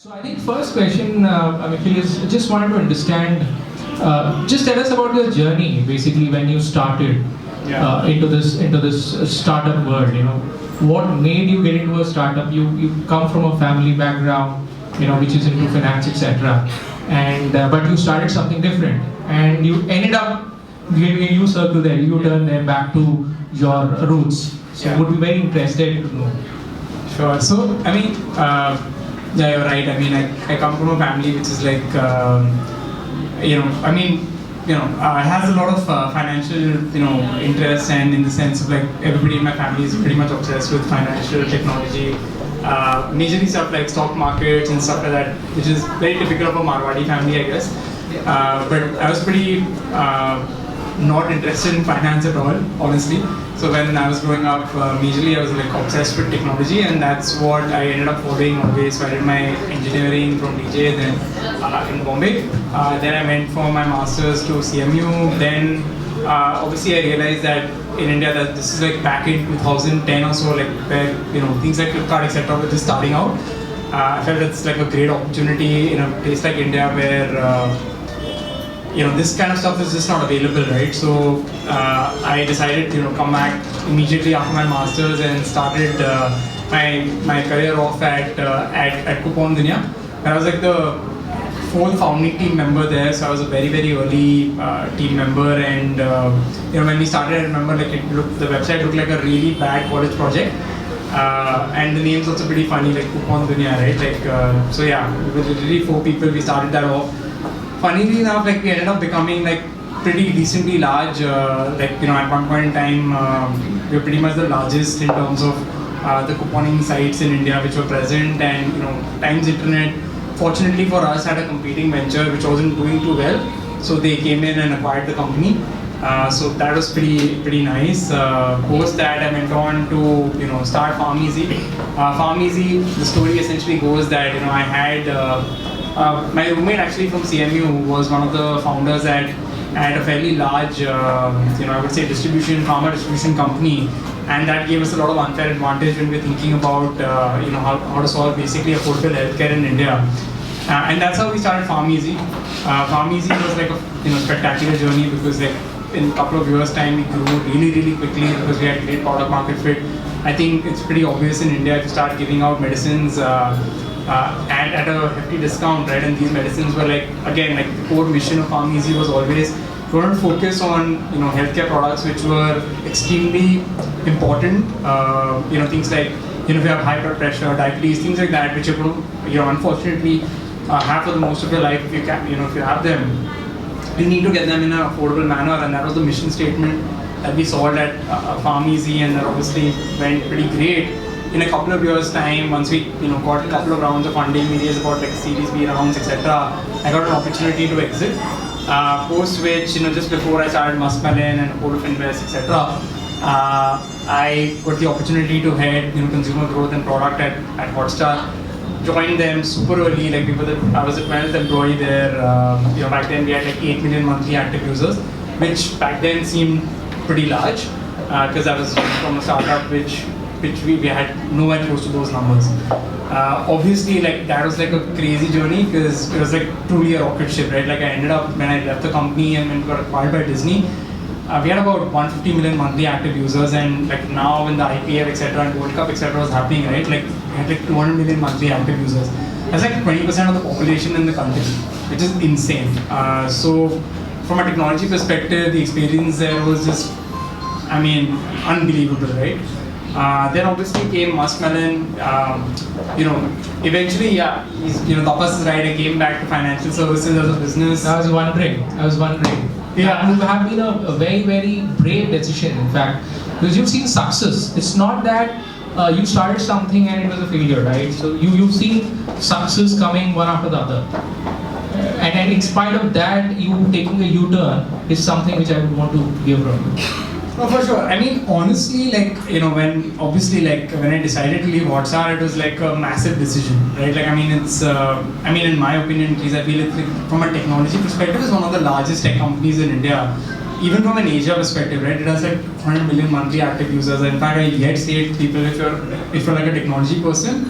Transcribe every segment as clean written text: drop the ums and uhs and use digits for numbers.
So I think first question, Mikhil, is just wanted to understand. Just tell us about your journey, basically when you started into this startup world. What made you get into a startup? You come from a family background, which is into finance, etc. And but you started something different, and you ended up giving a U-circle there. You turn there back to your roots. So would be very interested to know. Sure. So, yeah, you're right. I come from a family which is like, has a lot of financial, interest, and in the sense of like everybody in my family is pretty much obsessed with financial technology. Majorly stuff like stock markets and stuff like that, which is very typical of a Marwadi family, I guess. But I was pretty not interested in finance at all, honestly. So when I was growing up, majorly I was like obsessed with technology, and that's what I ended up following always. So I did my engineering from DJ, then in Bombay. Then I went for my masters to CMU. Then obviously I realized that in India that this is like back in 2010 or so, like where things like Flipkart, etc. were just starting out. I felt it's like a great opportunity in a place like India where this kind of stuff is just not available, right? So I decided to come back immediately after my masters and started my career off at Coupon Dunia. I was like the fourth founding team member there, so I was a very early team member. And when we started, I remember like the website looked like a really bad college project. And the name's also pretty funny, like Coupon Dunia, right? Like so yeah, we were literally 4 people. We started that off. Funnily enough, like we ended up becoming like pretty decently large. At one point in time, we were pretty much the largest in terms of the couponing sites in India which were present. And Times Internet, fortunately for us, had a competing venture which wasn't doing too well, so they came in and acquired the company. So that was pretty nice. Post that, I went on to start FarmEasy. FarmEasy, the story essentially goes that I had. My roommate actually from CMU was one of the founders at a fairly large, I would say pharma distribution company, and that gave us a lot of unfair advantage when we're thinking about, how to solve basically affordable healthcare in India. And that's how we started FarmEasy. FarmEasy was like a spectacular journey because like in a couple of years' time we grew really quickly because we had great product market fit. I think it's pretty obvious in India to start giving out medicines and at a hefty discount, right? And these medicines were like, again, like the core mission of FarmEasy was always we want to focus on healthcare products which were extremely important. Things like if you have high blood pressure, diabetes, things like that, which you're going to unfortunately have for the most of your life if you can, if you have them. You need to get them in an affordable manner, and that was the mission statement that we solved at FarmEasy, and that obviously went pretty great. In a couple of years' time, once we got a couple of rounds of funding, we raised about like Series B rounds, etc. I got an opportunity to exit. Post which, just before I started Muskmelon and Whole of Invest, etc. I got the opportunity to head consumer growth and product at Hotstar. Joined them super early, like I was the 12th employee there. Back then we had like 8 million monthly active users, which back then seemed pretty large because I was from a startup which we had nowhere close to those numbers. Obviously, like that was like a crazy journey because it was like truly a rocket ship, right? Like I ended up, when I left the company and when we got acquired by Disney, we had about 150 million monthly active users, and like now when the IPL, etc. and World Cup, etc. was happening, right? Like we had like 200 million monthly active users. That's like 20% of the population in the country, which is insane. So from a technology perspective, the experience there was just, unbelievable, right? Then obviously came Muskmelon. Eventually, Tapas is right. I came back to financial services as a business. I was wondering. Yeah, you have been a very brave decision, in fact, because you've seen success. It's not that you started something and it was a failure, right? So you've seen success coming one after the other. And in spite of that, you taking a U-turn is something which I would want to hear from you. No, for sure. Honestly, like, when I decided to leave Hotstar, it was like a massive decision, right? Like, it's, in my opinion, at least, I feel like from a technology perspective, it's one of the largest tech companies in India. Even from an Asia perspective, right? It has like 100 million monthly active users. In fact, I yet say to people, if you're like a technology person,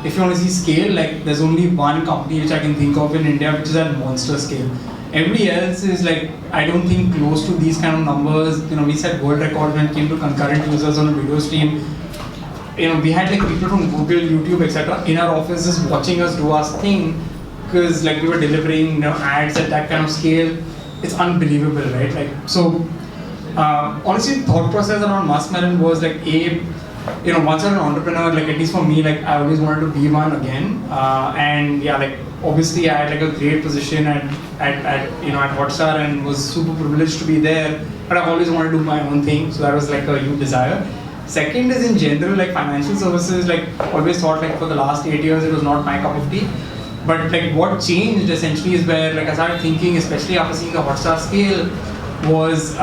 if you want to see scale, like there's only one company which I can think of in India which is at monster scale. Everybody else is like, I don't think close to these kind of numbers. You know, we set world record when it came to concurrent users on a video stream. You know, we had like people from Google, YouTube, etc. in our offices watching us do our thing, because like we were delivering, you know, ads at that kind of scale. It's unbelievable, right? Like, so honestly, thought process around Muskmelon was like, you know, once you're an entrepreneur, like at least for me, like I always wanted to be one again. And yeah, like obviously I had like a great position at you know, at Hotstar, and was super privileged to be there. But I've always wanted to do my own thing, so that was like a huge desire. Second is in general, like financial services, like always thought like for the last 8 years it was not my cup of tea. But like what changed essentially is where like I started thinking, especially after seeing the Hotstar scale, was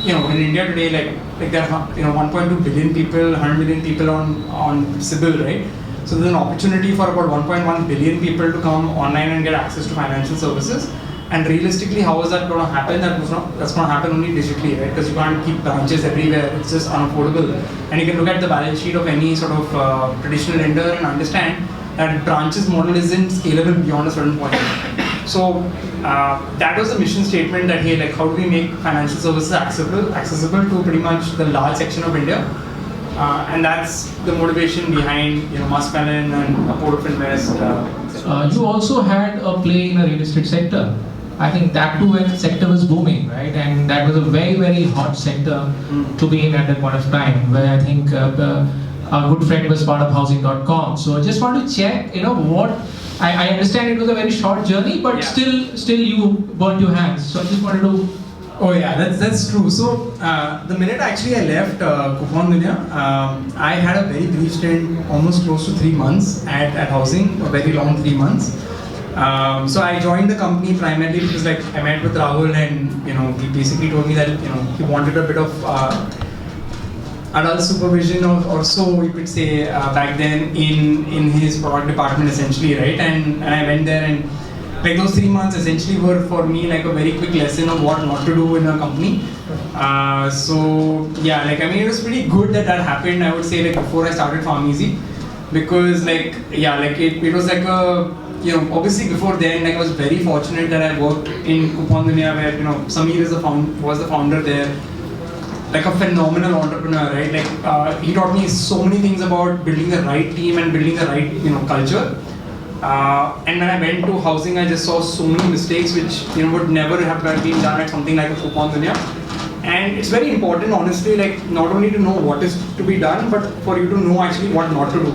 you know, in India today, like there are, you know, 1.2 billion people, 100 million people on Sibyl, right? So there's an opportunity for about 1.1 billion people to come online and get access to financial services. And realistically, how is that going to happen? That's going to happen only digitally, right? Because you can't keep branches everywhere. It's just unaffordable. And you can look at the balance sheet of any sort of traditional lender and understand that branches model isn't scalable beyond a certain point. So that was the mission statement that, hey, like how do we make financial services accessible to pretty much the large section of India? And that's the motivation behind, you know, Muskmelon and a Port of Invest. You also had a play in the real estate sector. I think that too, when the sector was booming, right? And that was a very, very hot sector to be in at that point of time, where I think our good friend was part of housing.com. So I just want to check, you know, what, I understand it was a very short journey, but yeah. still you burnt your hands. So I just wanted to... Oh yeah, that's true. So the minute actually I left Coupon Dunya, I had a very brief stint, almost close to 3 months at Housing, a very long 3 months. So I joined the company primarily because like I met with Rahul, and you know, he basically told me that, you know, he wanted a bit of adult supervision or so you could say back then in his product department essentially, right? And I went there, and like those 3 months essentially were for me like a very quick lesson of what not to do in a company. So yeah, like I mean, it was pretty good that happened, I would say, like before I started FarmEasy, because like yeah, like it was like a, you know, obviously before then, like I was very fortunate that I worked in Coupon Dunya, where, you know, Sameer was the founder there, like a phenomenal entrepreneur, right? Like he taught me so many things about building the right team and building the right, you know, culture. And when I went to Housing, I just saw so many mistakes which, you know, would never have been done at something like a Coupon Dunya. And it's very important, honestly, like not only to know what is to be done, but for you to know actually what not to do.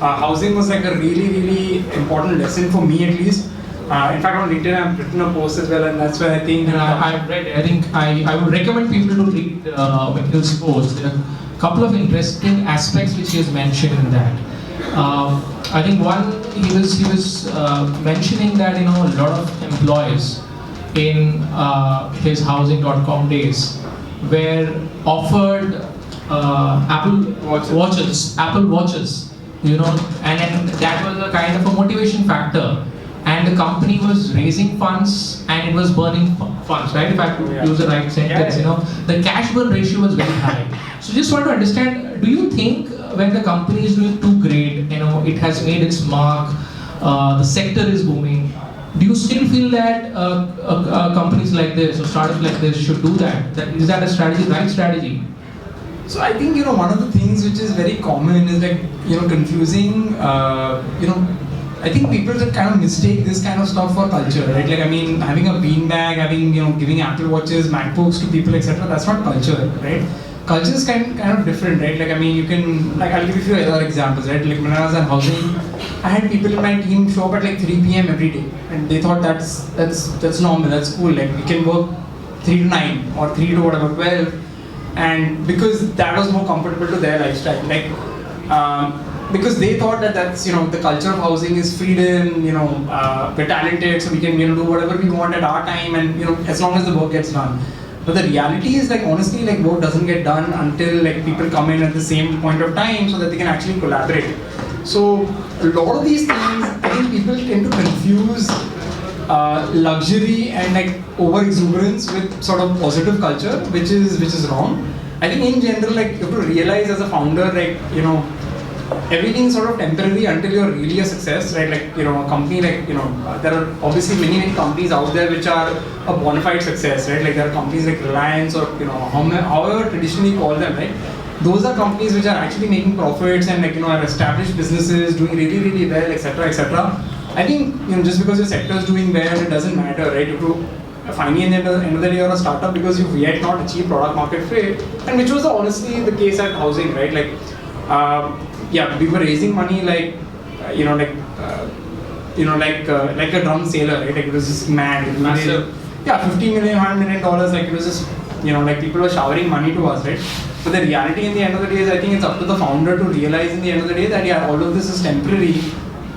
Housing was like a really, really important lesson for me, at least. In fact, on LinkedIn, I've written a post as well, and that's where I think... I've read it. I think I would recommend people to read Mikhil's post. There are a couple of interesting aspects which he has mentioned in that. I think one, he was mentioning that, you know, a lot of employees in his housing.com days were offered Apple Watches, you know, and that was a kind of a motivation factor. And the company was raising funds and it was burning funds, right? If I could use the right sentence, you know, the cash burn ratio was very high. So just want to understand, do you think when the company is doing too great, you know, it has made its mark, the sector is booming, do you still feel that companies like this or startups like this should do that? Is that a strategy, right strategy? So I think, you know, one of the things which is very common is like, you know, confusing, you know, I think people just kind of mistake this kind of stuff for culture, right? Like, I mean, having a beanbag, having, you know, giving Apple Watches, MacBooks to people, etc. That's not culture, right? Culture is kind of different, right? Like, I mean, you can, like, I'll give you a few other examples, right? Like, when I was at Housing, I had people in my team show up at like 3 p.m. every day, and they thought that's normal, that's cool. Like, we can work 3 to 9 or 3 to whatever 12, and because that was more comfortable to their lifestyle, like. Because they thought that that's, you know, the culture of Housing is freedom, you know, we're talented, so we can, you know, do whatever we want at our time, and, you know, as long as the work gets done. But the reality is, like, honestly, like, work doesn't get done until, like, people come in at the same point of time so that they can actually collaborate. So a lot of these things, I think people tend to confuse luxury and, like, over exuberance with sort of positive culture, which is wrong. I think in general, like, you have to realize as a founder, like, you know, everything's sort of temporary until you're really a success, right? Like, a company like, there are obviously many companies out there which are a bona fide success, right? Like there are companies like Reliance or, however traditionally you call them, right? Those are companies which are actually making profits and like, are established businesses doing really, really well, etc., etc. I think, just because your sector is doing well, it doesn't matter, right? You have to finally at the end of the day you're a startup because you've yet not achieved product market fit, and which was honestly the case at housing, right? Like, we were raising money like, like a drum sailor, right? Like it was just mad. It was Massive. $50 million, $100 million. Like it was just, like people were showering money to us, right? But the reality in the end of the day is, I think it's up to the founder to realize in the end of the day that all of this is temporary,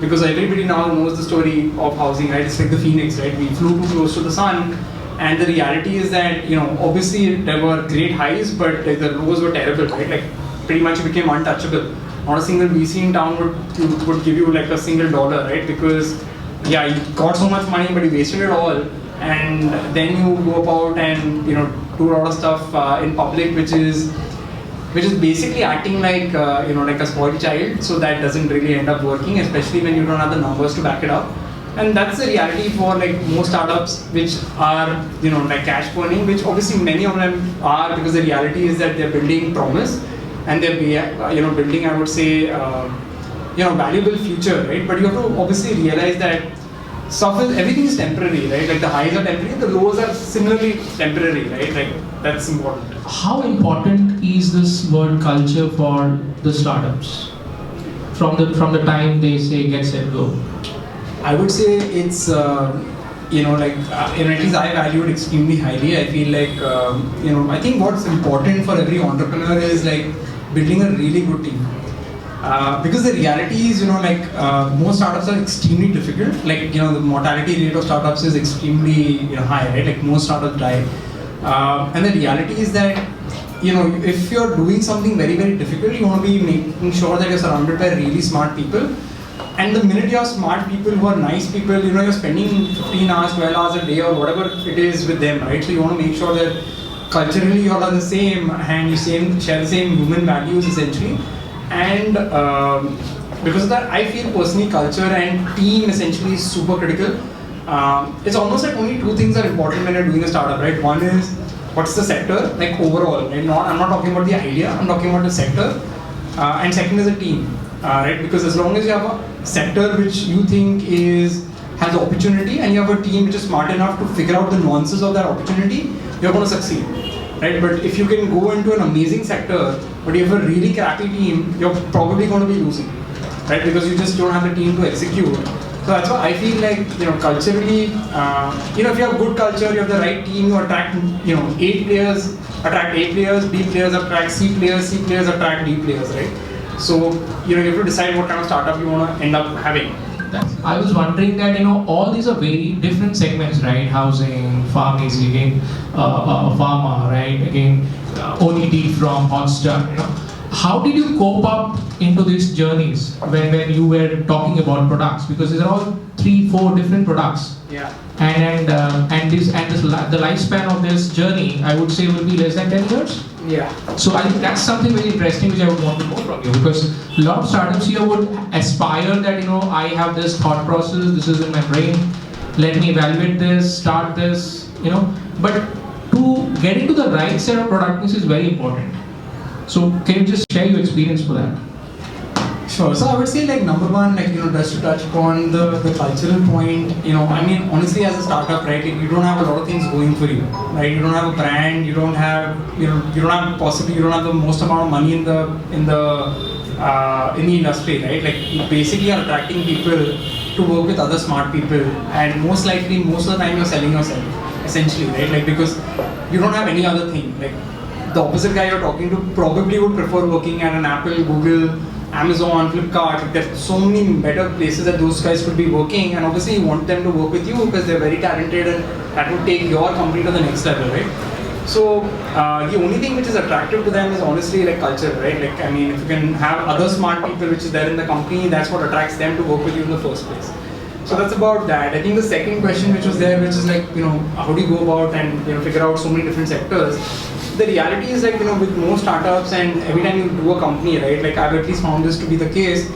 because everybody now knows the story of housing, right? It's like the phoenix, right? We flew too close to the sun, and the reality is that, obviously there were great highs, but like, the lows were terrible, right? Like pretty much became untouchable. Not a single VC in town would give you like a single dollar, right? Because you got so much money, but you wasted it all, and then you go about and do a lot of stuff in public, which is basically acting like like a spoiled child. So that doesn't really end up working, especially when you don't have the numbers to back it up. And that's the reality for like most startups which are like cash burning, which obviously many of them are, because the reality is that they're building promise. And they're building, I would say, valuable future, right? But you have to obviously realize that everything is temporary, right? Like the highs are temporary, the lows are similarly temporary, right? Like that's important. How important is this word culture for the startups? From the time they say get set go. I would say it's at least I value it extremely highly. I feel like I think what's important for every entrepreneur is like building a really good team. Because the reality is, most startups are extremely difficult. Like, the mortality rate of startups is extremely high, right? Like most startups die. And the reality is that, if you're doing something very, very difficult, you want to be making sure that you're surrounded by really smart people. And the minute you have smart people who are nice people, you're spending 15 hours, 12 hours a day or whatever it is with them, right? So you want to make sure that culturally you all are the same and you share the same human values essentially. And because of that, I feel personally culture and team essentially is super critical. It's almost like only two things are important when you're doing a startup, right? One is what's the sector, like overall, right? I'm not talking about the idea, I'm talking about the sector. And second is a team, right? Because as long as you have a sector which you think has opportunity and you have a team which is smart enough to figure out the nuances of that opportunity, you're going to succeed, right? But if you can go into an amazing sector, but you have a really crappy team, you're probably going to be losing, right? Because you just don't have the team to execute. So that's why I feel like, culturally, if you have good culture, you have the right team, you attract, A players attract A players, B players attract C players attract D players, right? So, you have to decide what kind of startup you want to end up having. I was wondering that, all these are very different segments, right? Housing, PharmEasy, again, pharma, right? Again, OTT from Hotstar. How did you cope up into these journeys when you were talking about products? Because these are all 3-4 different products. Yeah. And the lifespan of this journey, I would say, will be less than 10 years. Yeah. So I think that's something very interesting which I would want to know from you, because a lot of startups here would aspire that I have this thought process, this is in my brain, let me evaluate this, start this, but to get into the right set of product mix is very important. So can you just share your experience for that? Sure. So I would say like number one, like just to touch upon the cultural point, I mean honestly as a startup, right, you don't have a lot of things going for you, right? You don't have a brand, you don't have the most amount of money in the industry, right? Like you basically are attracting people to work with other smart people, and most likely most of the time you're selling yourself essentially, right? Like because you don't have any other thing. Like the opposite guy you're talking to probably would prefer working at an Apple, Google, Amazon, Flipkart. Like there's so many better places that those guys could be working, and obviously you want them to work with you because they're very talented and that would take your company to the next level, right? So the only thing which is attractive to them is honestly like culture, right? Like I mean, if you can have other smart people which is there in the company, that's what attracts them to work with you in the first place. So that's about that. I think the second question which was there, which is like, how do you go about and figure out so many different sectors? The reality is like, with most startups and every time you do a company, right? Like I've at least found this to be the case.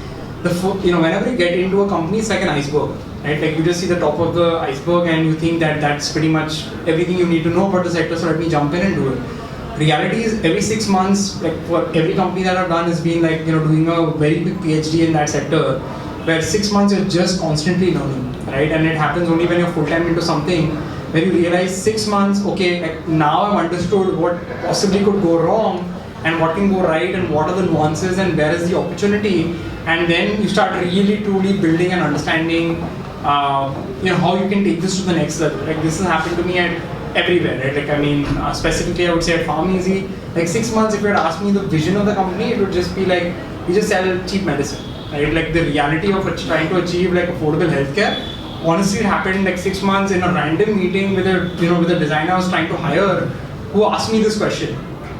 Whenever you get into a company, it's like an iceberg, right? Like you just see the top of the iceberg and you think that that's pretty much everything you need to know about the sector, so let me jump in and do it. Reality is every 6 months, like for every company that I've done has been like, doing a very big PhD in that sector, where 6 months you're just constantly learning, right? And it happens only when you're full-time into something, where you realize 6 months, okay, like now I've understood what possibly could go wrong and what can go right and what are the nuances and where is the opportunity, and then you start really truly building and understanding how you can take this to the next level. Like this has happened to me at everywhere, right? Like I mean, specifically I would say at PharmEasy, like 6 months if you had asked me the vision of the company, it would just be like, we just sell cheap medicine, right? Like the reality of trying to achieve like affordable healthcare, honestly it happened like 6 months in a random meeting with a designer I was trying to hire, who asked me this question.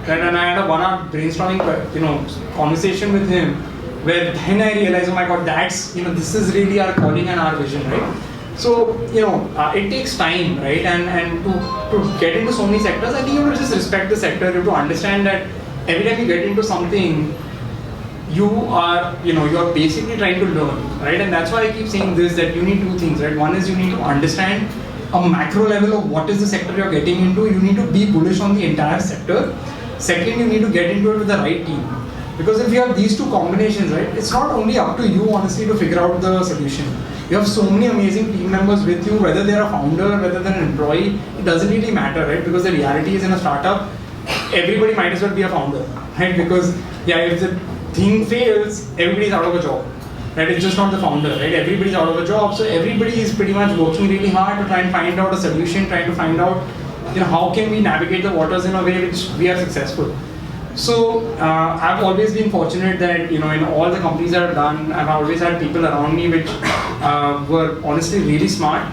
Right? And I had a 1 hour brainstorming conversation with him, where then I realized, oh my god, that's, this is really our calling and our vision, right? So, it takes time, right? And to get into so many sectors, I think you have to just respect the sector. You have to understand that every time you get into something, you are basically trying to learn, right? And that's why I keep saying this, that you need two things, right? One is you need to understand a macro level of what is the sector you're getting into. You need to be bullish on the entire sector. Second, you need to get into it with the right team. Because if you have these two combinations, right, it's not only up to you, honestly, to figure out the solution. You have so many amazing team members with you, whether they're a founder, whether they're an employee, it doesn't really matter, right? Because the reality is in a startup, everybody might as well be a founder, right? Because, if the thing fails, everybody's out of a job, right? It's just not the founder, right? Everybody's out of a job, so everybody is pretty much working really hard to try and find out a solution, trying to find out, how can we navigate the waters in a way which we are successful. So I've always been fortunate that in all the companies that I've done, I've always had people around me which were honestly really smart,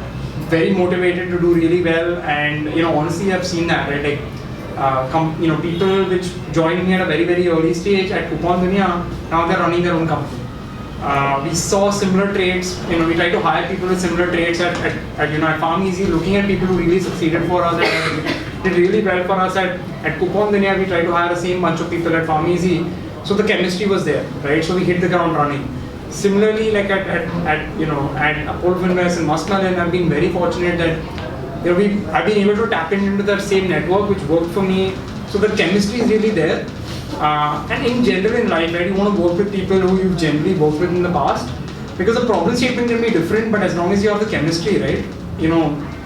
very motivated to do really well, and honestly I've seen that, right? Like people which joined me at a very very early stage at Coupon Dunia, now they're running their own company. We saw similar traits. We try to hire people with similar traits at PharmEasy, looking at people who really succeeded for us, did really well for us at Coupon Dunia. We tried to hire the same bunch of people at PharmEasy, so the chemistry was there, right? So we hit the ground running. Similarly, like at Apollo Finvest and Muskmelon, I've been very fortunate that I've been able to tap into that same network which worked for me. So the chemistry is really there. And in general in life, right, you want to work with people who you've generally worked with in the past, because the problem statement can be different, but as long as you have the chemistry, right,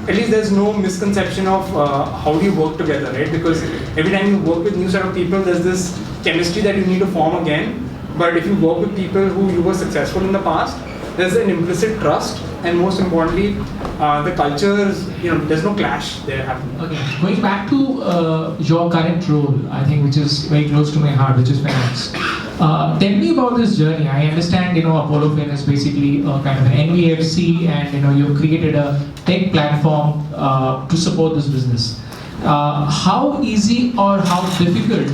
at least there's no misconception of how do you work together, right? Because every time you work with new set of people, there's this chemistry that you need to form again. But if you work with people who you were successful in the past, there's an implicit trust, and most importantly, the cultures, there's no clash there happening. Okay, going back to your current role, I think, which is very close to my heart, which is finance. Tell me about this journey. I understand, Apollo Fin is basically kind of an NBFC, and you've created a tech platform to support this business. How easy or how difficult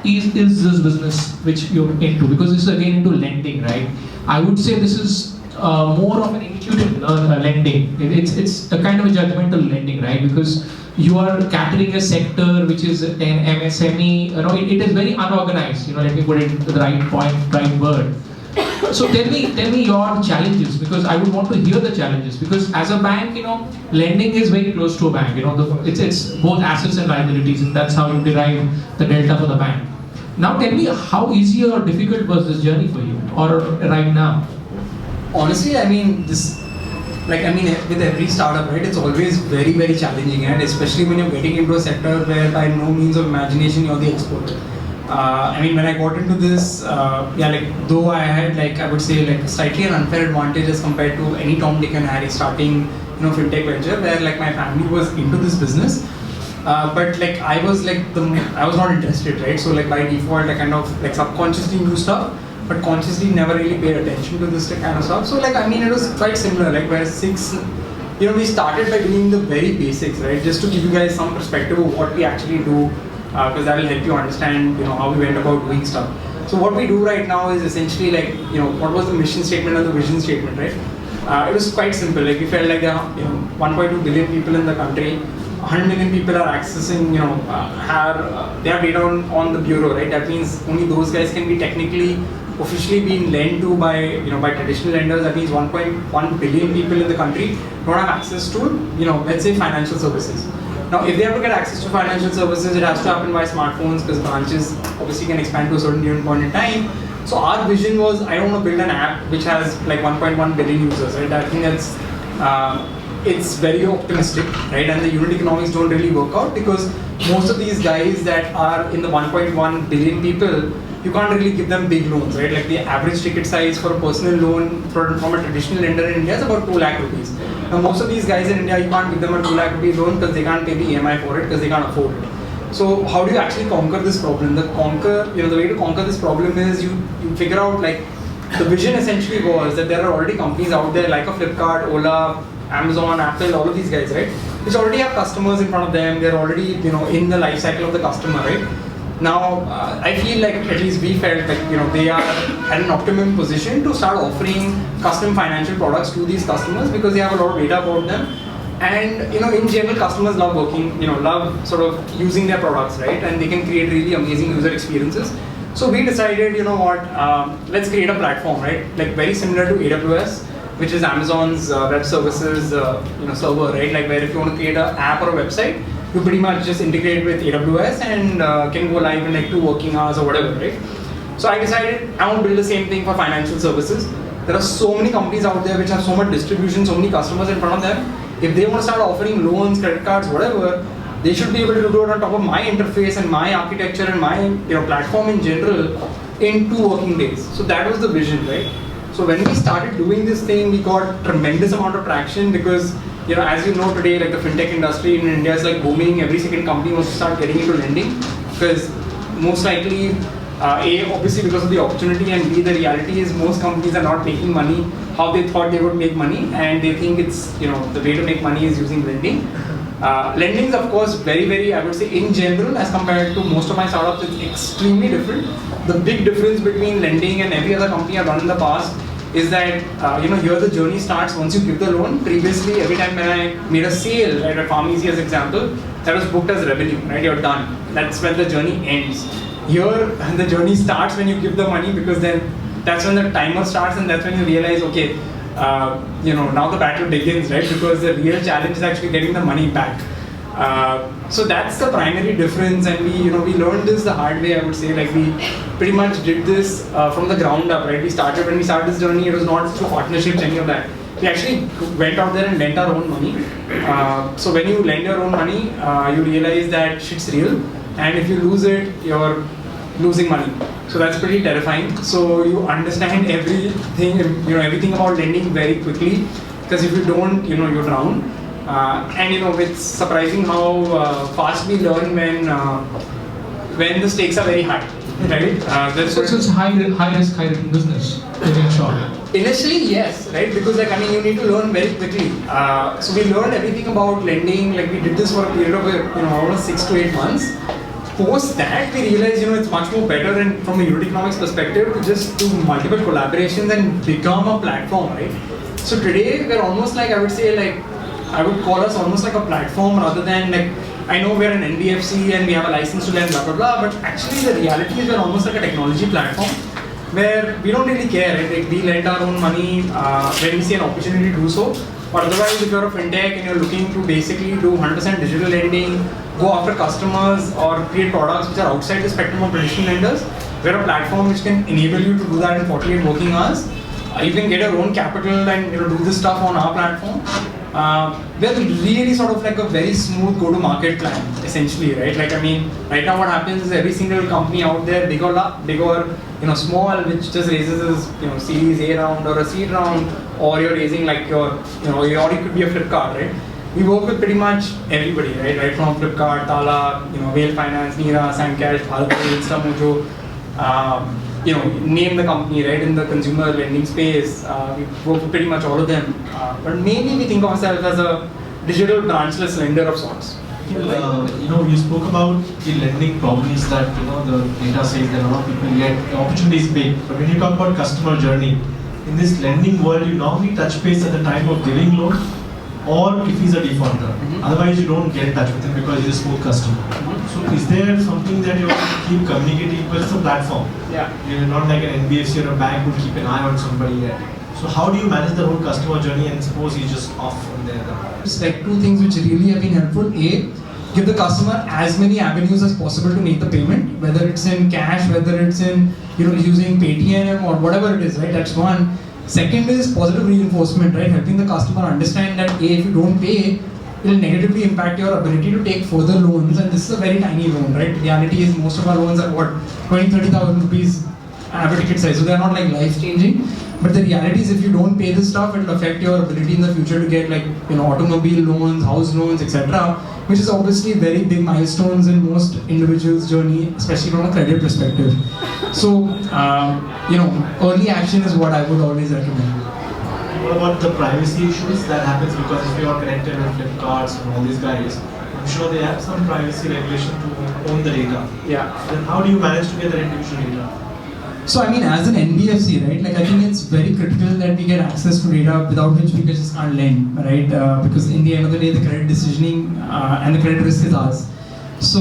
is this business which you're into? Because this is again into lending, right? I would say this is more of an intuitive lending. It's a kind of a judgmental lending, right? Because you are catering a sector which is an MSME. It is very unorganized. Let me put it to the right word. So tell me your challenges, because I would want to hear the challenges. Because as a bank, lending is very close to a bank. It's both assets and liabilities, and that's how you derive the delta for the bank. Now tell me, how easy or difficult was this journey for you, or right now? Honestly, with every startup, right, it's always very, very challenging, and especially when you're getting into a sector where by no means of imagination you're the expert. When I got into this, though I had, I would say, slightly an unfair advantage as compared to any Tom, Dick and Harry starting, fintech venture, where my family was into this business. But I was not interested, right? So by default, I kind of subconsciously knew stuff, but consciously never really paid attention to this kind of stuff. So it was quite similar. Where we started by doing the very basics, right? Just to give you guys some perspective of what we actually do, because that will help you understand, how we went about doing stuff. So what we do right now is essentially what was the mission statement and the vision statement, right? it was quite simple. Like we felt like there are 1.2 billion people in the country. 100 million people are accessing, they have data on the bureau, right? That means only those guys can be technically, officially being lent to by traditional lenders. That means 1.1 billion people in the country don't have access to, let's say financial services. Now, if they have to get access to financial services, it has to happen by smartphones because branches obviously can expand to a certain given point in time. So our vision was, I don't want to build an app which has like 1.1 billion users, right? I think that's, it's very optimistic, right? And the unit economics don't really work out because most of these guys that are in the 1.1 billion people, you can't really give them big loans, right? Like the average ticket size for a personal loan from a traditional lender in India is about 2 lakh rupees. Now most of these guys in India, you can't give them a 2 lakh rupee loan because they can't pay the EMI for it because they can't afford it. So how do you actually conquer this problem? The way to conquer this problem is you figure out, like, the vision essentially was that there are already companies out there like a Flipkart, Ola, Amazon, Apple, all of these guys, right? Which already have customers in front of them. They're already, in the life cycle of the customer, right? Now, I feel like, at least we felt like, they are at an optimum position to start offering custom financial products to these customers because they have a lot of data about them. And, in general, customers love working, love sort of using their products, right? And they can create really amazing user experiences. So we decided, let's create a platform, right? Like very similar to AWS, which is Amazon's web services, server, right? Like where if you want to create an app or a website, you pretty much just integrate with AWS and can go live in like 2 working hours or whatever, right? So I decided I want to build the same thing for financial services. There are so many companies out there which have so much distribution, so many customers in front of them. If they want to start offering loans, credit cards, whatever, they should be able to do it on top of my interface and my architecture and my platform in general in 2 working days. So that was the vision, right? So when we started doing this thing, we got tremendous amount of traction because, as you know today, like the fintech industry in India is like booming. Every second company wants to start getting into lending because most likely, A, obviously because of the opportunity, and B, the reality is most companies are not making money how they thought they would make money, and they think it's, the way to make money is using lending. Lending is of course very, I would say in general, as compared to most of my startups, it's extremely different. The big difference between lending and every other company I've run in the past is that, here the journey starts once you give the loan. Previously, every time when I made a sale, right, at PharmEasy as example, that was booked as revenue, right? You're done. That's when the journey ends. Here, the journey starts when you give the money because then that's when the timer starts and that's when you realize, okay, now the battle begins, right? Because the real challenge is actually getting the money back. So that's the primary difference, and we learned this the hard way, I would say. Like we pretty much did this from the ground up, right? When we started this journey, it was not through partnerships, any of that. We actually went out there and lent our own money. So when you lend your own money, you realize that shit's real, and if you lose it, you're losing money. So that's pretty terrifying. So you understand everything about lending very quickly, because if you don't, you drown. And it's surprising how fast we learn when the stakes are very high, right? So it's high risk, high return business, in short. Initially, yes, right? Because you need to learn very quickly. So we learned everything about lending. Like we did this for a period of almost 6 to 8 months. Post that, we realized it's much more better, and from a unit economics perspective, to just do multiple collaborations and become a platform, right? So today we're almost like, I would say, like, I would call us almost like a platform rather than like, I know we're an NBFC and we have a license to lend, blah blah blah, but actually the reality is we're almost like a technology platform where we don't really care, right? Like we lend our own money when we see an opportunity to do so. But otherwise, if you're a fintech and you're looking to basically do 100% digital lending, go after customers or create products which are outside the spectrum of traditional lenders, we're a platform which can enable you to do that in 48 working hours. You can get your own capital and do this stuff on our platform. We're really sort of like a very smooth go-to-market plan, essentially, right? Like, right now what happens is every single company out there, big or small, which just raises Series A round or a seed round, or you're raising like or it could be a Flipkart, right? We work with pretty much everybody, right? Right from Flipkart, Tala, Whale Finance, Nira, Sancash, Bharat, InstaMojo, name the company, right? In the consumer lending space, we work with pretty much all of them. But mainly we think of ourselves as a digital branchless lender of sorts. You spoke about the lending problems that the data says that a lot of people get. The opportunity is big, but when you talk about customer journey, in this lending world, you normally touch base at the time of giving loan, or if he's a defaulter. Otherwise, you don't get in touch with him because he's a smooth customer. So, is there something that you keep communicating? Because it's a platform. Yeah. You're not like an NBFC or a bank who keep an eye on somebody yet. So, how do you manage the whole customer journey? And suppose he's just off from there. It's like two things which really have been helpful. A, give the customer as many avenues as possible to make the payment, whether it's in cash, whether it's in using Paytm or whatever it is, right? That's one. Second is positive reinforcement, right? Helping the customer understand that if you don't pay, it will negatively impact your ability to take further loans, and this is a very tiny loan, right? The reality is most of our loans are what, 20,000-30,000 rupees average ticket size, so they're not like life changing. But the reality is if you don't pay this stuff, it will affect your ability in the future to get like automobile loans, house loans, etc., which is obviously very big milestones in most individuals' journey, especially from a credit perspective. So, early action is what I would always recommend. What about the privacy issues that happens because if you are connected with Flipkarts and all these guys, I'm sure they have some privacy regulation to own the data. Yeah. So then how do you manage to get that individual data? So I mean, as an NBFC, right? Like I think it's very critical that we get access to data without which we just can't lend, right? Because in the end of the day, the credit decisioning and the credit risk is ours. So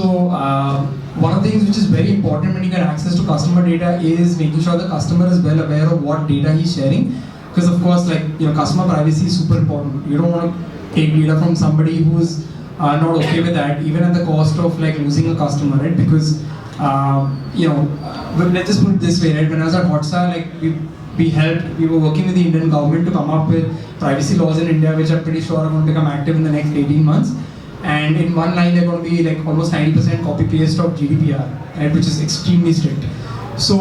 one of the things which is very important when you get access to customer data is making sure the customer is well aware of what data he's sharing. Because of course, customer privacy is super important. You don't want to take data from somebody who's not okay with that, even at the cost of losing a customer, right? Because let's just put it this way, right? When I was at Hotstar, we were working with the Indian government to come up with privacy laws in India, which I'm pretty sure are going to become active in the next 18 months. And in one line, they're going to be almost 90% copy paste of GDPR, right? Which is extremely strict. So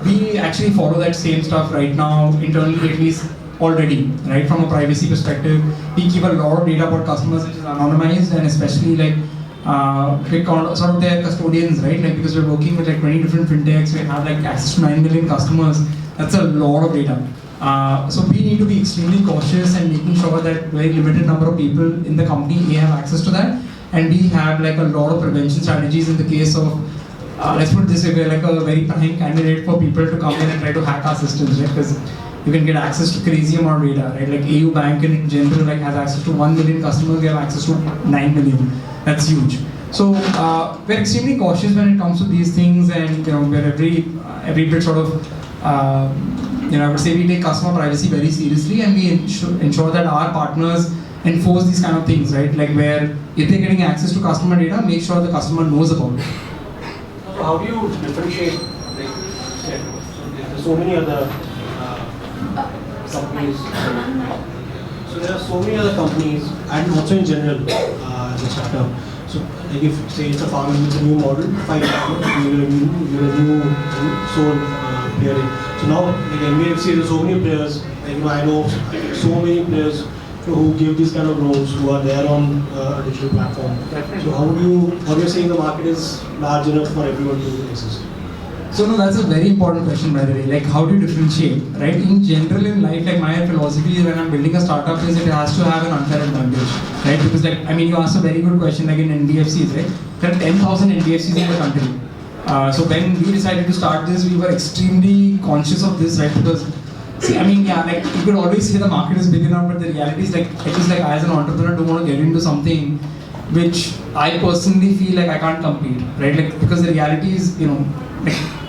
we actually follow that same stuff right now, internally at least already, right? From a privacy perspective, we keep a lot of data about customers which is anonymized, and especially sort of their custodians, right? Because we're working with 20 different fintechs, we have access to 9 million customers. That's a lot of data. So we need to be extremely cautious and making sure that very limited number of people in the company have access to that, and we have a lot of prevention strategies in the case of let's put it this way, we're a very prime candidate for people to come in and try to hack our systems, right? Because you can get access to crazy amount of data, right? AU Bank in general has access to 1 million customers, we have access to 9 million. That's huge. So we're extremely cautious when it comes to these things, and we're every bit sort of I would say we take customer privacy very seriously, and we ensure that our partners enforce these kind of things, right? Where if they're getting access to customer data, make sure the customer knows about it. So how do you differentiate? There's so many other companies. So there are so many other companies, and also in general, the startup. So if say it's a farmer with a new model, fine, you're a new soul player. So now NBFC, there's so many players. I know so many players who give these kind of roles, who are there on a digital platform. So how do you saying the market is large enough for everyone to exist? So no, that's a very important question, by the way. How do you differentiate, right? In general, in life, my philosophy when I'm building a startup is it has to have an unfair advantage, right? Because you asked a very good question. In NBFCs, right? There are 10,000 NBFCs in the country. So when we decided to start this, we were extremely conscious of this, right? Because you could always say the market is big enough, but the reality is at least I as an entrepreneur don't want to get into something which I personally feel I can't compete, right? Because the reality is,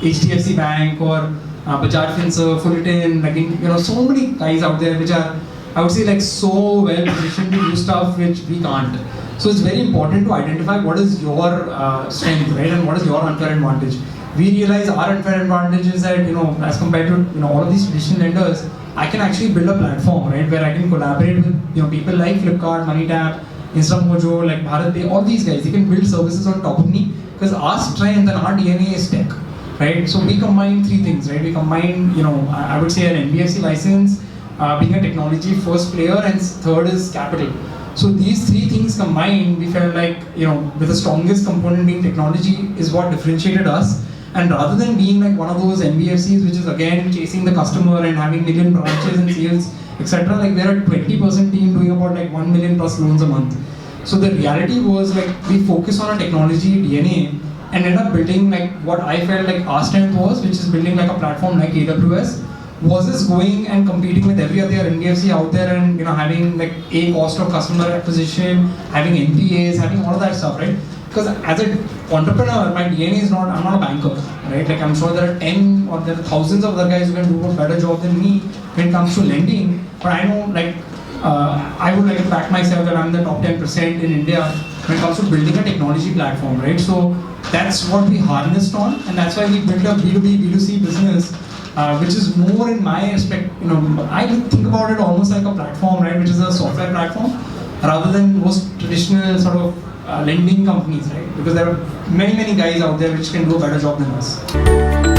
HDFC Bank or Bajaj Finserv, Fullerton, so many guys out there which are, I would say, so well positioned to do stuff which we can't. So it's very important to identify what is your strength, right, and what is your unfair advantage. We realize our unfair advantage is that, as compared to all of these traditional lenders, I can actually build a platform, right, where I can collaborate with people like Flipkart, MoneyTap, InstaMojo, BharatPay, all these guys. They can build services on top of me because our strength and our DNA is tech, right? So we combine three things, right? We combine, I would say an NBFC license, being a technology first player, and third is capital. So these three things combined, we felt with the strongest component being technology is what differentiated us. And rather than being one of those NBFCs which is again chasing the customer and having million branches and sales, etc., we're a 20% team doing about 1 million plus loans a month. So the reality was we focus on a technology DNA and ended up building what I felt our strength was, which is building a platform like AWS, was this going and competing with every other NBFC out there and having like a cost of customer acquisition, having NPAs, having all of that stuff, right? Because as an entrepreneur, my DNA is not, I'm not a banker, right? Like I'm sure there are 10 or there are thousands of other guys who can do a better job than me when it comes to lending. But I know like, I would like to back myself that I'm the top 10% in India when it comes to building a technology platform, right? So that's what we harnessed on, and that's why we built a B2B, B2C business, which is more in my aspect, I think about it almost like a platform, right? Which is a software platform, rather than most traditional sort of lending companies, right? Because there are many guys out there which can do a better job than us.